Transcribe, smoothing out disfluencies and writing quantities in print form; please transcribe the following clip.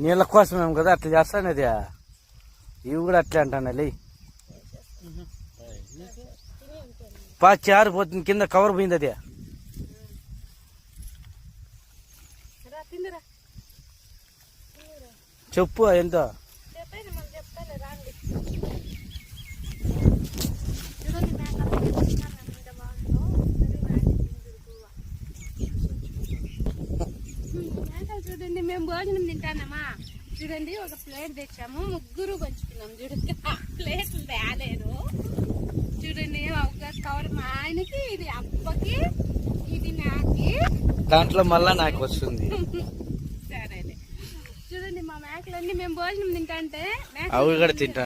నీళ్ళ కోసమేమో కదా అట్లా చేస్తానది. ఇవి కూడా అట్లే అంటాను. చారిపోతుంది కింద కవర్ పోయింది. అది చెప్పు ఎంత చూడండి. మేము భోజనం తింటానమ్మా. చూడండి, ఒక ప్లేట్ తెచ్చాము, ముగ్గురు పంచుకున్నాం. చూడండి, ప్లేట్లు తేలేదు. చూడండి, ఒక కవర్ మా ఆయనకి, ఇది అబ్బకి, ఇది నాకి, దాంట్లో మళ్ళా నాకు వస్తుంది. సరే చూడండి, మా మేకలన్నీ మేము భోజనం తింటా అంటే అవి కూడా తింటా.